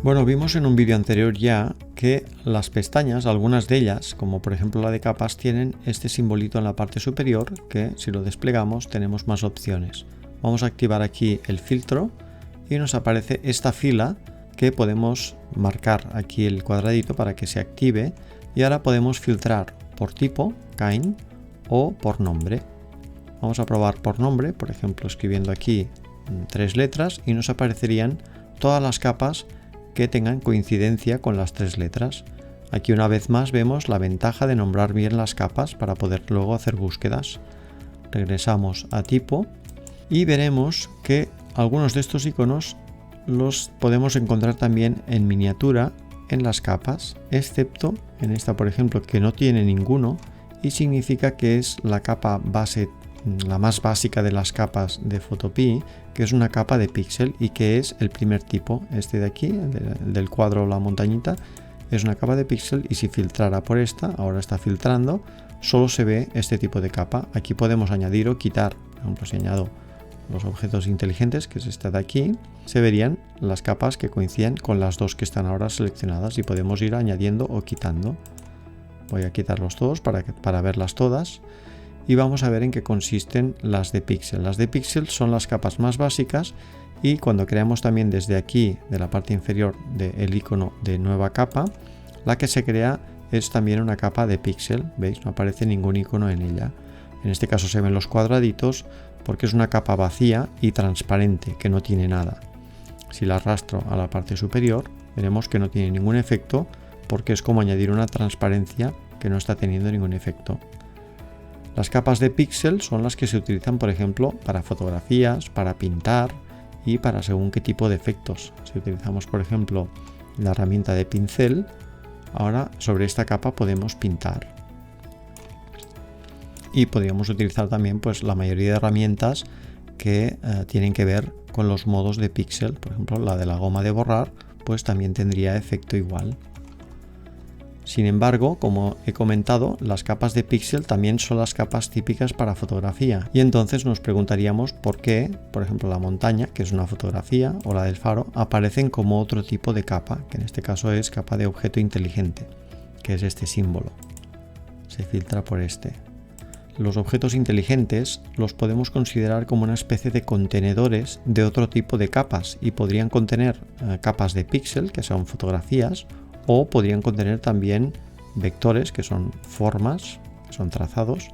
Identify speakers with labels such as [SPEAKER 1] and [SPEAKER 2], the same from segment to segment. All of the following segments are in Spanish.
[SPEAKER 1] Bueno, vimos en un vídeo anterior ya que las pestañas, algunas de ellas, como por ejemplo la de capas, tienen este simbolito en la parte superior que si lo desplegamos tenemos más opciones. Vamos a activar aquí el filtro y nos aparece esta fila que podemos marcar aquí el cuadradito para que se active y ahora podemos filtrar por tipo, kind, o por nombre. Vamos a probar por nombre, por ejemplo escribiendo aquí 3 letras y nos aparecerían todas las capas que tengan coincidencia con las 3 letras. Aquí una vez más vemos la ventaja de nombrar bien las capas para poder luego hacer búsquedas. Regresamos a tipo y veremos que algunos de estos iconos los podemos encontrar también en miniatura en las capas, excepto en esta por ejemplo que no tiene ninguno y significa que es la capa base, la más básica de las capas de Photopea, que es una capa de píxel y que es el primer tipo, este de aquí, el del cuadro o la montañita, es una capa de píxel y si filtrara por esta, ahora está filtrando, solo se ve este tipo de capa. Aquí podemos añadir o quitar, por ejemplo si añado los objetos inteligentes, que es esta de aquí, se verían las capas que coinciden con las dos que están ahora seleccionadas y podemos ir añadiendo o quitando. Voy a quitarlos todos para verlas todas. Y vamos a ver en qué consisten las de píxel. Las de píxel son las capas más básicas y cuando creamos también desde aquí, de la parte inferior del icono de nueva capa, la que se crea es también una capa de píxel. ¿Veis? No aparece ningún icono en ella. En este caso se ven los cuadraditos porque es una capa vacía y transparente que no tiene nada. Si la arrastro a la parte superior, veremos que no tiene ningún efecto porque es como añadir una transparencia que no está teniendo ningún efecto. Las capas de píxel son las que se utilizan, por ejemplo, para fotografías, para pintar y para según qué tipo de efectos. Si utilizamos, por ejemplo, la herramienta de pincel, ahora sobre esta capa podemos pintar. Y podríamos utilizar también pues, la mayoría de herramientas que tienen que ver con los modos de píxel. Por ejemplo, la de la goma de borrar, pues también tendría efecto igual. Sin embargo, como he comentado, las capas de píxel también son las capas típicas para fotografía y entonces nos preguntaríamos por qué, por ejemplo, la montaña, que es una fotografía, o la del faro, aparecen como otro tipo de capa, que en este caso es capa de objeto inteligente, que es este símbolo. Se filtra por este. Los objetos inteligentes los podemos considerar como una especie de contenedores de otro tipo de capas y podrían contener capas de píxel, que son fotografías, o podrían contener también vectores, que son formas, que son trazados,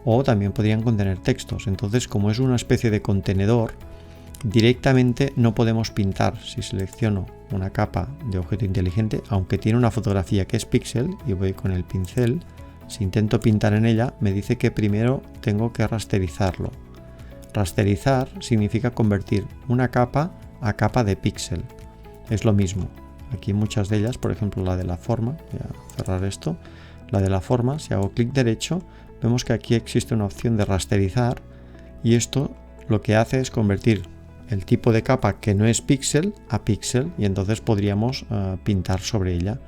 [SPEAKER 1] o también podrían contener textos. Entonces, como es una especie de contenedor, directamente no podemos pintar. Si selecciono una capa de objeto inteligente, aunque tiene una fotografía que es píxel, y voy con el pincel, si intento pintar en ella, me dice que primero tengo que rasterizarlo. Rasterizar significa convertir una capa a capa de píxel. Es lo mismo. Aquí muchas de ellas, por ejemplo la de la forma, voy a cerrar esto, la de la forma, si hago clic derecho, vemos que aquí existe una opción de rasterizar y esto lo que hace es convertir el tipo de capa que no es píxel a píxel y entonces podríamos pintar sobre ella.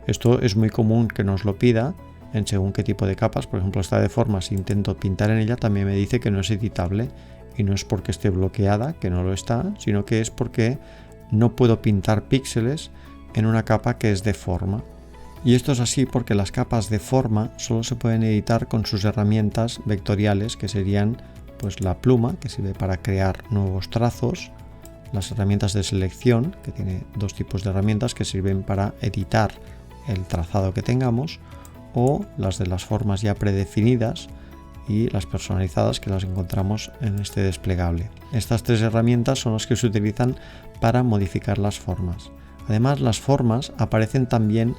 [SPEAKER 1] Esto es muy común que nos lo pida en según qué tipo de capas, por ejemplo esta de forma, si intento pintar en ella también me dice que no es editable y no es porque esté bloqueada, que no lo está, sino que es porque no puedo pintar píxeles en una capa que es de forma. Y esto es así porque las capas de forma solo se pueden editar con sus herramientas vectoriales, que serían pues la pluma, que sirve para crear nuevos trazos, las herramientas de selección, que tiene dos tipos de herramientas que sirven para editar el trazado que tengamos, o las de las formas ya predefinidas y las personalizadas que las encontramos en este desplegable. Estas 3 herramientas son las que se utilizan para modificar las formas. Además, las formas aparecen también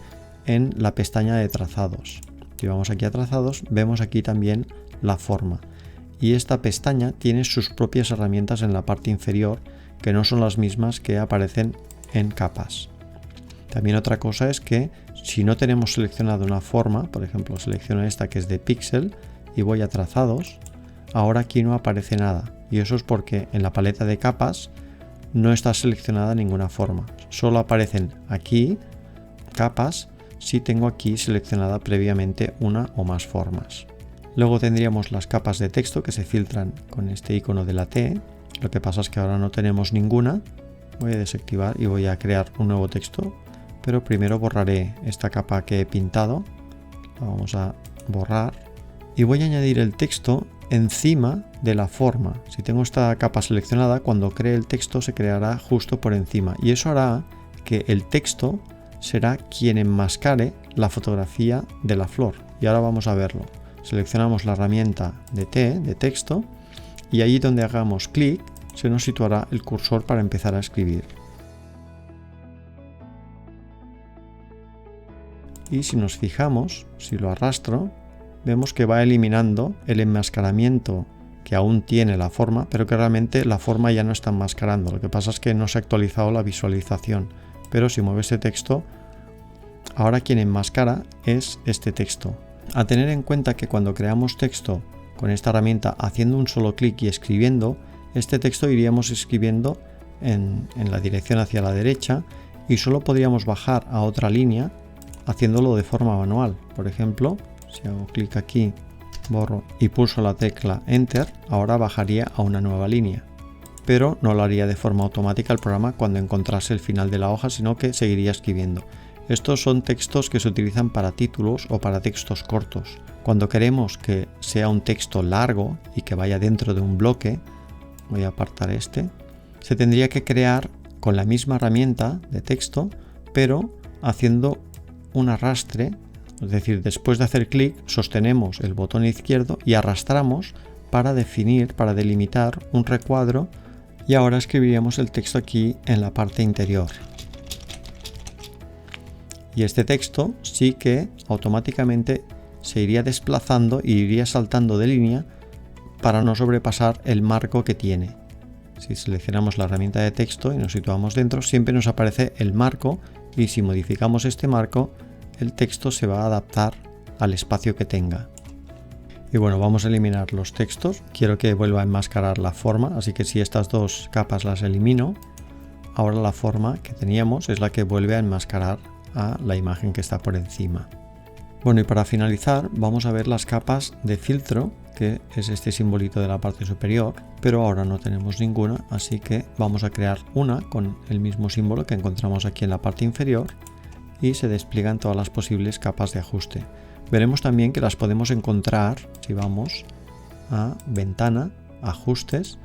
[SPEAKER 1] en la pestaña de trazados. Si vamos aquí a trazados, vemos aquí también la forma. Y esta pestaña tiene sus propias herramientas en la parte inferior, que no son las mismas que aparecen en capas. También otra cosa es que si no tenemos seleccionado una forma, por ejemplo, selecciono esta que es de píxel y voy a trazados, ahora aquí no aparece nada. Y eso es porque en la paleta de capas no está seleccionada ninguna forma. Solo aparecen aquí capas si tengo aquí seleccionada previamente una o más formas. Luego tendríamos las capas de texto que se filtran con este icono de la T. Lo que pasa es que ahora no tenemos ninguna voy a desactivar y voy a crear un nuevo texto, pero primero borraré esta capa que he pintado, la vamos a borrar y voy a añadir el texto encima de la forma. Si tengo esta capa seleccionada, cuando cree el texto se creará justo por encima y eso hará que el texto será quien enmascare la fotografía de la flor. Y ahora vamos a verlo. Seleccionamos la herramienta de T, de texto, y allí donde hagamos clic se nos situará el cursor para empezar a escribir. Y si nos fijamos, si lo arrastro, vemos que va eliminando el enmascaramiento que aún tiene la forma, pero que realmente la forma ya no está enmascarando. Lo que pasa es que no se ha actualizado la visualización. Pero si muevo este texto, ahora quien enmascara es este texto. A tener en cuenta que cuando creamos texto con esta herramienta haciendo un solo clic y escribiendo, este texto iríamos escribiendo en la dirección hacia la derecha y solo podríamos bajar a otra línea haciéndolo de forma manual. Por ejemplo, si hago clic aquí, borro y pulso la tecla Enter, ahora bajaría a una nueva línea. Pero no lo haría de forma automática el programa cuando encontrase el final de la hoja, sino que seguiría escribiendo. Estos son textos que se utilizan para títulos o para textos cortos. Cuando queremos que sea un texto largo y que vaya dentro de un bloque, voy a apartar este, se tendría que crear con la misma herramienta de texto, pero haciendo un arrastre, es decir, después de hacer clic, sostenemos el botón izquierdo y arrastramos para definir, para delimitar un recuadro. Y ahora escribiríamos el texto aquí en la parte interior. Y este texto sí que automáticamente se iría desplazando y iría saltando de línea para no sobrepasar el marco que tiene. Si seleccionamos la herramienta de texto y nos situamos dentro, siempre nos aparece el marco y si modificamos este marco, el texto se va a adaptar al espacio que tenga. Y bueno, vamos a eliminar los textos. Quiero que vuelva a enmascarar la forma, así que si estas dos capas las elimino, ahora la forma que teníamos es la que vuelve a enmascarar a la imagen que está por encima. Bueno, y para finalizar vamos a ver las capas de filtro, que es este simbolito de la parte superior, pero ahora no tenemos ninguna, así que vamos a crear una con el mismo símbolo que encontramos aquí en la parte inferior y se despliegan todas las posibles capas de ajuste. Veremos también que las podemos encontrar si vamos a Ventana, Ajustes,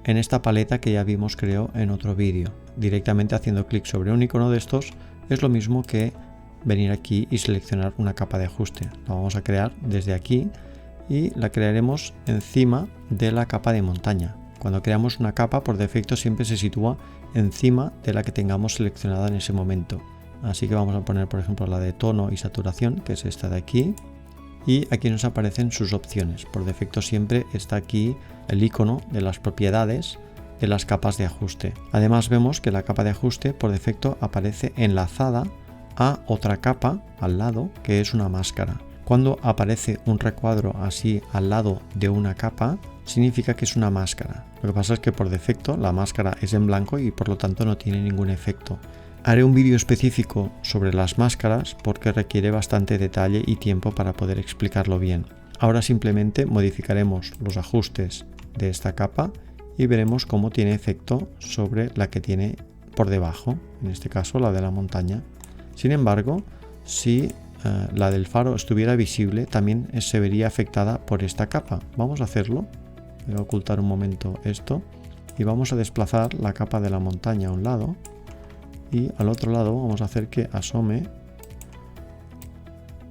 [SPEAKER 1] en esta paleta que ya vimos creo en otro vídeo. Directamente haciendo clic sobre un icono de estos es lo mismo que venir aquí y seleccionar una capa de ajuste. La vamos a crear desde aquí y la crearemos encima de la capa de montaña. Cuando creamos una capa, por defecto siempre se sitúa encima de la que tengamos seleccionada en ese momento. Así que vamos a poner por ejemplo la de tono y saturación, que es esta de aquí, y aquí nos aparecen sus opciones. Por defecto siempre está aquí el icono de las propiedades de las capas de ajuste. Además vemos que la capa de ajuste por defecto aparece enlazada a otra capa al lado, que es una máscara. Cuando aparece un recuadro así al lado de una capa, significa que es una máscara. Lo que pasa es que por defecto la máscara es en blanco y por lo tanto no tiene ningún efecto. Haré un vídeo específico sobre las máscaras porque requiere bastante detalle y tiempo para poder explicarlo bien. Ahora simplemente modificaremos los ajustes de esta capa y veremos cómo tiene efecto sobre la que tiene por debajo, en este caso la de la montaña. Sin embargo, si la del faro estuviera visible, también se vería afectada por esta capa. Vamos a hacerlo. Voy a ocultar un momento esto y vamos a desplazar la capa de la montaña a un lado. Y al otro lado vamos a hacer que asome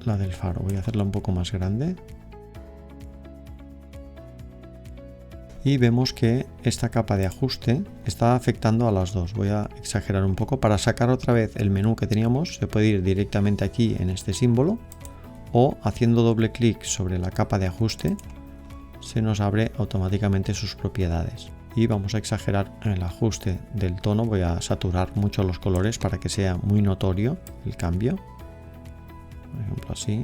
[SPEAKER 1] la del faro. Voy a hacerla un poco más grande. Y vemos que esta capa de ajuste está afectando a las dos. Voy a exagerar un poco. Para sacar otra vez el menú que teníamos, se puede ir directamente aquí en este símbolo o haciendo doble clic sobre la capa de ajuste se nos abre automáticamente sus propiedades. Y vamos a exagerar el ajuste del tono, voy a saturar mucho los colores para que sea muy notorio el cambio. Por ejemplo así,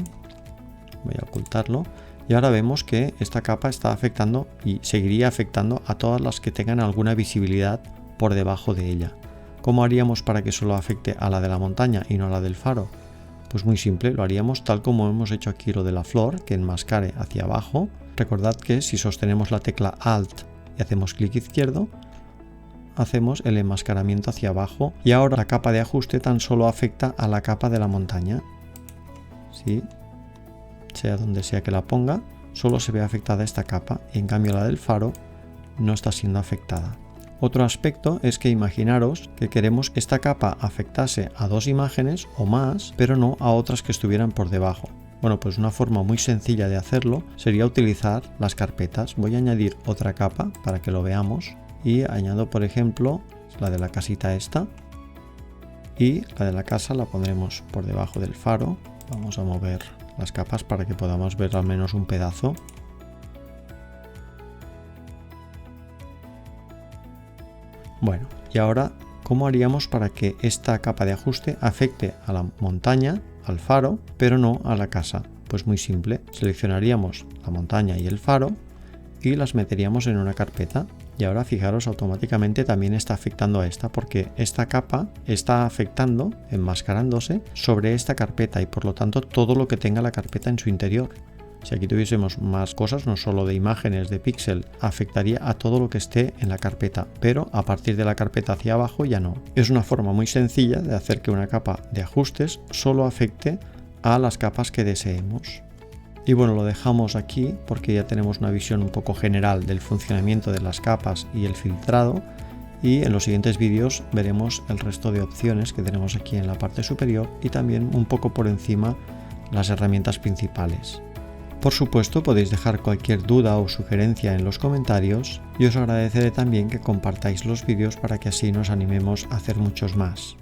[SPEAKER 1] voy a ocultarlo. Y ahora vemos que esta capa está afectando y seguiría afectando a todas las que tengan alguna visibilidad por debajo de ella. ¿Cómo haríamos para que solo afecte a la de la montaña y no a la del faro? Pues muy simple, lo haríamos tal como hemos hecho aquí lo de la flor, que enmascare hacia abajo. Recordad que si sostenemos la tecla Alt y hacemos clic izquierdo, hacemos el enmascaramiento hacia abajo y ahora la capa de ajuste tan solo afecta a la capa de la montaña. ¿Sí? Sea donde sea que la ponga, solo se ve afectada esta capa y en cambio la del faro no está siendo afectada. Otro aspecto es que imaginaros que queremos que esta capa afectase a dos imágenes o más, pero no a otras que estuvieran por debajo. Bueno, pues una forma muy sencilla de hacerlo sería utilizar las carpetas. Voy a añadir otra capa para que lo veamos y añado, por ejemplo, la de la casita esta y la de la casa la pondremos por debajo del faro. Vamos a mover las capas para que podamos ver al menos un pedazo. Bueno, y ahora, ¿cómo haríamos para que esta capa de ajuste afecte a la montaña, al faro, pero no a la casa? Pues muy simple, seleccionaríamos la montaña y el faro y las meteríamos en una carpeta. Y ahora fijaros, automáticamente también está afectando a esta, porque esta capa está afectando, enmascarándose sobre esta carpeta y por lo tanto todo lo que tenga la carpeta en su interior. Si aquí tuviésemos más cosas, no solo de imágenes de píxel, afectaría a todo lo que esté en la carpeta, pero a partir de la carpeta hacia abajo ya no. Es una forma muy sencilla de hacer que una capa de ajustes solo afecte a las capas que deseemos. Y bueno, lo dejamos aquí porque ya tenemos una visión un poco general del funcionamiento de las capas y el filtrado. Y en los siguientes vídeos veremos el resto de opciones que tenemos aquí en la parte superior y también un poco por encima las herramientas principales. Por supuesto, podéis dejar cualquier duda o sugerencia en los comentarios y os agradeceré también que compartáis los vídeos para que así nos animemos a hacer muchos más.